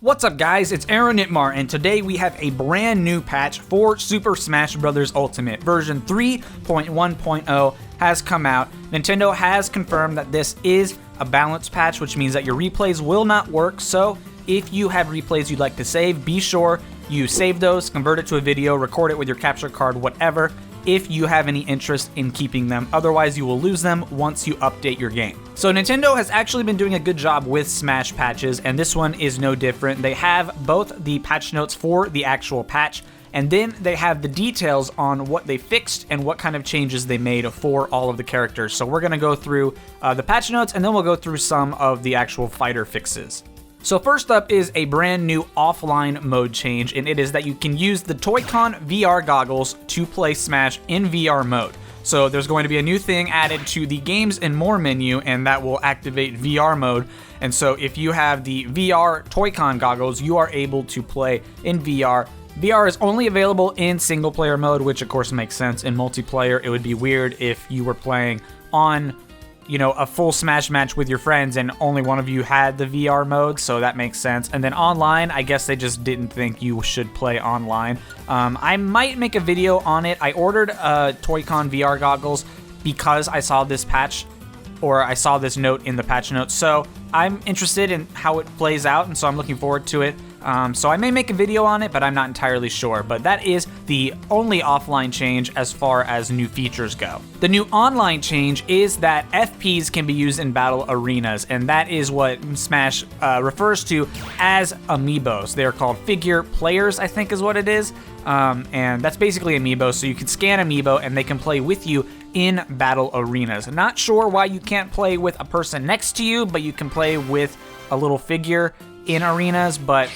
What's up guys, it's Aaronitmar, and today we have a brand new patch for Super Smash Bros. Ultimate. Version 3.1.0 has come out. Nintendo has confirmed that this is a balance patch, which means that your replays will not work, so if you have replays you'd like to save, be sure you save those, convert it to a video, record it with your capture card, whatever, if you have any interest in keeping them. Otherwise, you will lose them once you update your game. So Nintendo has actually been doing a good job with Smash patches, and this one is no different. They have both the patch notes for the actual patch, and then they have the details on what they fixed and what kind of changes they made for all of the characters. So we're going to go through the patch notes, and then we'll go through some of the actual fighter fixes. So first up is a brand new offline mode change, and it is that you can use the Toy-Con VR goggles to play Smash in VR mode. So there's going to be a new thing added to the Games and More menu, and that will activate VR mode. And so if you have the VR Toy-Con goggles, you are able to play in VR. VR is only available in single player mode, which of course makes sense. In multiplayer, it would be weird if you were playing on a full Smash match with your friends and only one of you had the VR mode, so that makes sense. And then online, I guess they just didn't think you should play online. I might make a video on it. I ordered Toy-Con VR goggles because I saw this patch, or I saw this note in the patch notes, so I'm interested in how it plays out, and so I'm looking forward to it. So I may make a video on it, but I'm not entirely sure. But that is the only offline change as far as new features go. The new online change is that FPs can be used in battle arenas, and that is what Smash refers to as amiibos. They are called figure players, I think is what it is. And that's basically amiibo, so you can scan amiibo and they can play with you in battle arenas. Not sure why you can't play with a person next to you, but you can play with a little figure in arenas, but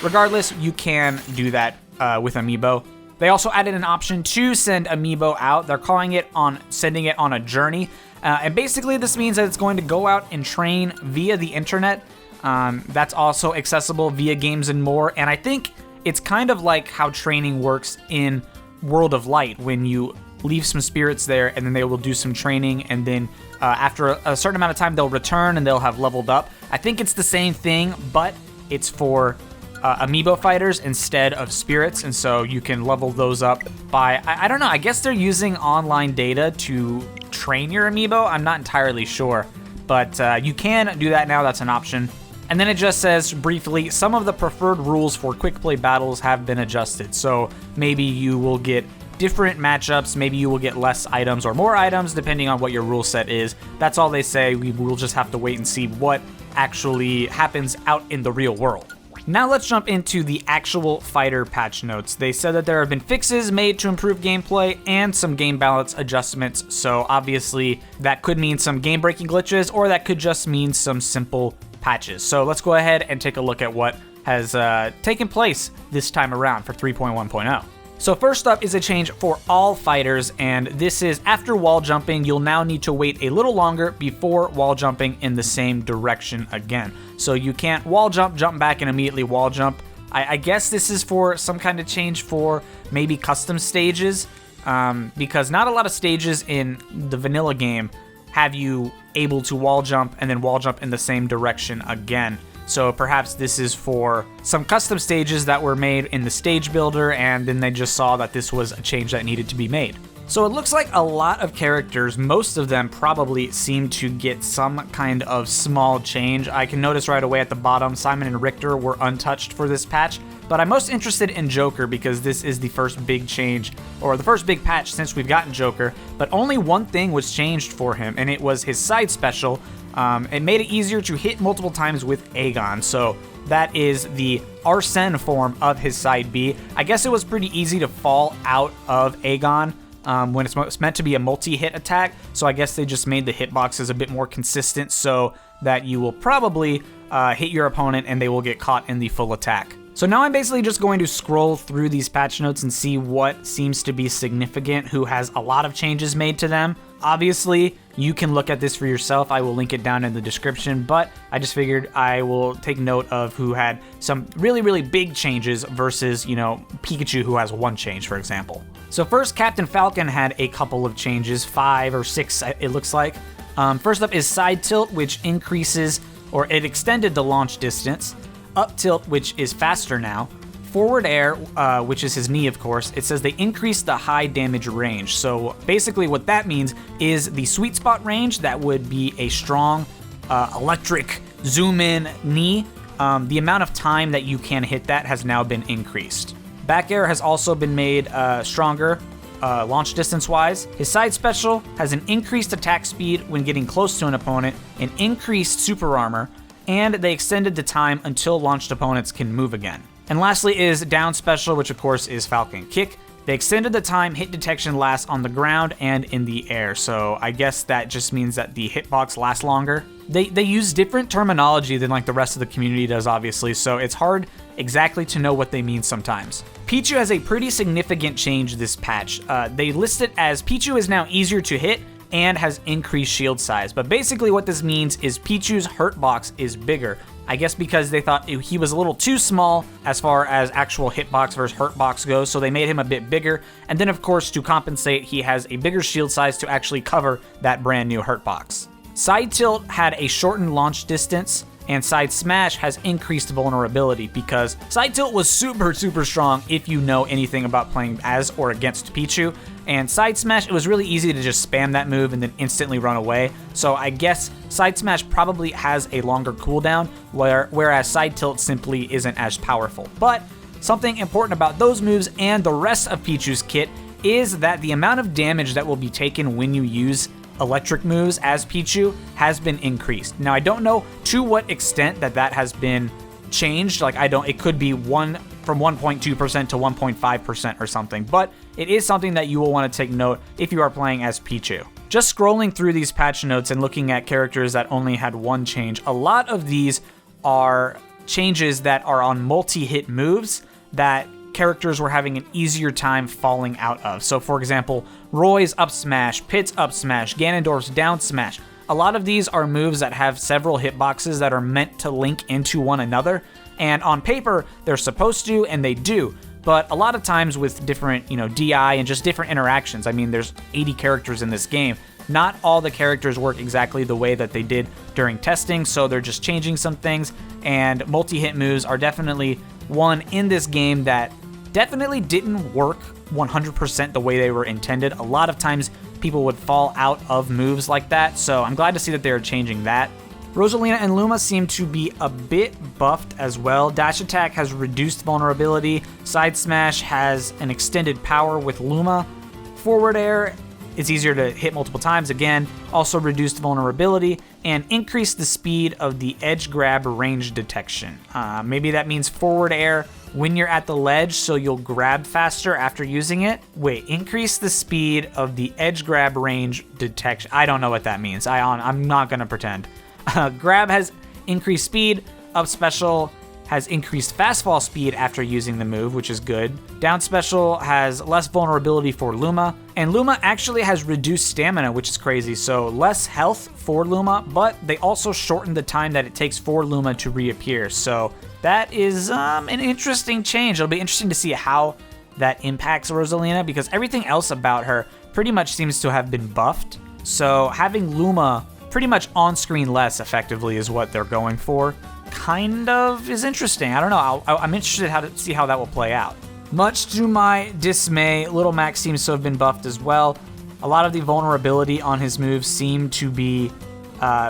regardless, you can do that with amiibo. They also added an option to send amiibo out. They're calling it sending it on a journey. And basically this means that it's going to go out and train via the internet. That's also accessible via Games and More. And I think it's kind of like how training works in World of Light, when you leave some spirits there and then they will do some training, and then after a certain amount of time they'll return and they'll have leveled up. I think it's the same thing, but it's for amiibo fighters instead of spirits, and so you can level those up by, I don't know, I guess they're using online data to train your amiibo. I'm not entirely sure, but you can do that now. That's an option. And then it just says briefly, some of the preferred rules for quick play battles have been adjusted. So maybe you will get different matchups, maybe you will get less items or more items depending on what your rule set is. That's all they say. We will just have to wait and see what actually happens out in the real world. Now let's jump into the actual fighter patch notes. They said that there have been fixes made to improve gameplay and some game balance adjustments. So obviously that could mean some game-breaking glitches, or that could just mean some simple patches. So let's go ahead and take a look at what has taken place this time around for 3.1.0. So first up is a change for all fighters, and this is after wall jumping, you'll now need to wait a little longer before wall jumping in the same direction again. So you can't wall jump, jump back, and immediately wall jump. I guess this is for some kind of change for maybe custom stages, because not a lot of stages in the vanilla game have you able to wall jump and then wall jump in the same direction again. So perhaps this is for some custom stages that were made in the stage builder, and then they just saw that this was a change that needed to be made. So it looks like a lot of characters, most of them probably seem to get some kind of small change. I can notice right away at the bottom, Simon and Richter were untouched for this patch, but I'm most interested in Joker because this is the first big change, or the first big patch since we've gotten Joker, but only one thing was changed for him, and it was his side special. It made it easier to hit multiple times with Aegon, so that is the Arsene form of his side B. I guess it was pretty easy to fall out of Aegon when it's meant to be a multi-hit attack, so I guess they just made the hitboxes a bit more consistent so that you will probably hit your opponent and they will get caught in the full attack. So now I'm basically just going to scroll through these patch notes and see what seems to be significant, who has a lot of changes made to them. Obviously, you can look at this for yourself. I will link it down in the description, but I just figured I will take note of who had some really, really big changes versus, Pikachu, who has one change, for example. So first, Captain Falcon had a couple of changes, 5 or 6, it looks like. First up is side tilt, which increases, or it extended the launch distance. up tilt, which is faster now. Forward air, which is his knee, of course, it says they increase the high damage range. So basically what that means is the sweet spot range, that would be a strong electric zoom in knee. The amount of time that you can hit that has now been increased. Back air has also been made stronger, launch distance wise. His side special has an increased attack speed when getting close to an opponent, an increased super armor, and they extended the time until launched opponents can move again. And lastly is down special, which of course is Falcon Kick. They extended the time hit detection lasts on the ground and in the air, so I guess that just means that the hitbox lasts longer. They use different terminology than like the rest of the community does, obviously, so it's hard exactly to know what they mean sometimes. Pichu has a pretty significant change this patch. They list it as Pichu is now easier to hit and has increased shield size, but basically what this means is Pichu's hurt box is bigger. I guess because they thought he was a little too small as far as actual hitbox versus hurtbox goes, so they made him a bit bigger. And then, of course, to compensate, he has a bigger shield size to actually cover that brand new hurtbox. Side tilt had a shortened launch distance, and side smash has increased vulnerability because side tilt was super strong if you know anything about playing as or against Pichu. And side smash, it was really easy to just spam that move and then instantly run away. So I guess side smash probably has a longer cooldown, whereas side tilt simply isn't as powerful. But something important about those moves and the rest of Pichu's kit is that the amount of damage that will be taken when you use electric moves as Pichu has been increased. Now I don't know to what extent that has been changed. Like it could be from 1.2% to 1.5% or something, but it is something that you will want to take note if you are playing as Pichu. Just scrolling through these patch notes and looking at characters that only had one change, a lot of these are changes that are on multi-hit moves that characters were having an easier time falling out of. So for example, Roy's up smash, Pit's up smash, Ganondorf's down smash. A lot of these are moves that have several hitboxes that are meant to link into one another, and on paper they're supposed to and they do, but a lot of times with different, DI and just different interactions. I mean, there's 80 characters in this game. Not all the characters work exactly the way that they did during testing, so they're just changing some things, and multi-hit moves are definitely one in this game that definitely didn't work 100% the way they were intended. A lot of times people would fall out of moves like that, so I'm glad to see that they're changing that. Rosalina and Luma seem to be a bit buffed as well. Dash attack has reduced vulnerability. Side smash has an extended power with Luma. Forward air is easier to hit multiple times, again, also reduced vulnerability, and increased the speed of the edge grab range detection. Maybe that means forward air when you're at the ledge, so you'll grab faster after using it. Wait, increase the speed of the edge grab range detection. I don't know what that means. I'm not gonna pretend. Grab has increased speed. Up special has increased fastfall speed after using the move, which is good. Down special has less vulnerability for Luma, and Luma actually has reduced stamina, which is crazy, so less health for Luma, but they also shortened the time that it takes for Luma to reappear, so that is an interesting change. It'll be interesting to see how that impacts Rosalina, because everything else about her pretty much seems to have been buffed, so having Luma pretty much on-screen less effectively is what they're going for. Kind of is interesting. I don't know. I'm interested to see how that will play out. Much to my dismay, Little Mac seems to have been buffed as well. A lot of the vulnerability on his moves seem to be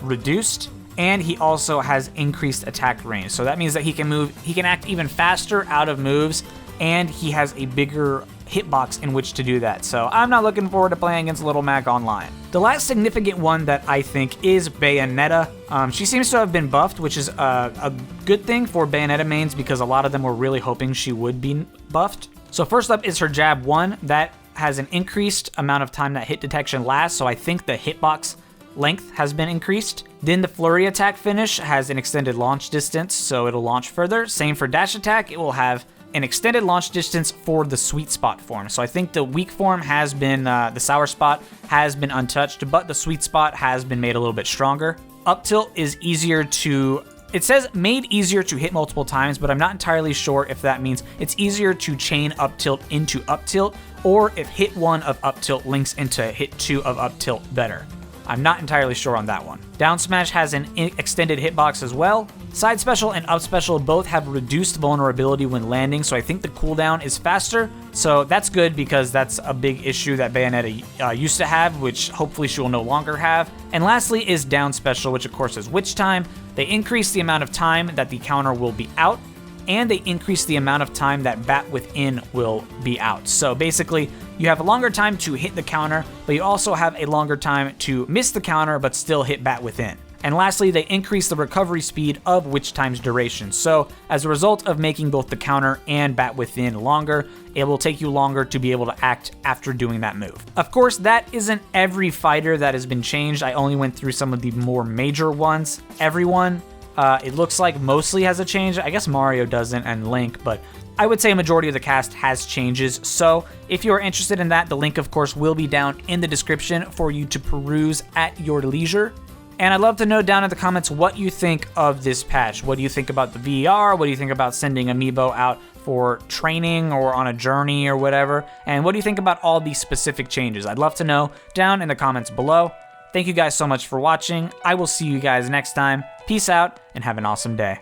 reduced, and he also has increased attack range. So that means that he can act even faster out of moves, and he has a bigger hitbox in which to do that. So I'm not looking forward to playing against Little Mac online. The last significant one that I think is Bayonetta. She seems to have been buffed, which is a good thing for Bayonetta mains because a lot of them were really hoping she would be buffed. So first up is her jab 1. That has an increased amount of time that hit detection lasts, so I think the hitbox length has been increased. Then the flurry attack finish has an extended launch distance, so it'll launch further. Same for dash attack, it will have an extended launch distance for the sweet spot form. So I think the weak form has been, the sour spot has been untouched, but the sweet spot has been made a little bit stronger. Up tilt is easier to, it says made easier to hit multiple times, but I'm not entirely sure if that means it's easier to chain up tilt into up tilt, or if hit 1 of up tilt links into hit 2 of up tilt better. I'm not entirely sure on that one. Down smash has an extended hitbox as well. Side special and up special both have reduced vulnerability when landing, so I think the cooldown is faster. So that's good because that's a big issue that Bayonetta used to have, which hopefully she will no longer have. And lastly is down special, which of course is witch time. They increase the amount of time that the counter will be out, and they increase the amount of time that bat within will be out. So basically, you have a longer time to hit the counter, but you also have a longer time to miss the counter but still hit bat within. And lastly, they increase the recovery speed of witch time's duration. So as a result of making both the counter and bat within longer, it will take you longer to be able to act after doing that move. Of course, that isn't every fighter that has been changed. I only went through some of the more major ones. Everyone, it looks like mostly has a change. I guess Mario doesn't and Link, but I would say a majority of the cast has changes. So if you are interested in that, the link of course will be down in the description for you to peruse at your leisure. And I'd love to know down in the comments what you think of this patch. What do you think about the VR? What do you think about sending amiibo out for training or on a journey or whatever? And what do you think about all these specific changes? I'd love to know down in the comments below. Thank you guys so much for watching. I will see you guys next time. Peace out and have an awesome day.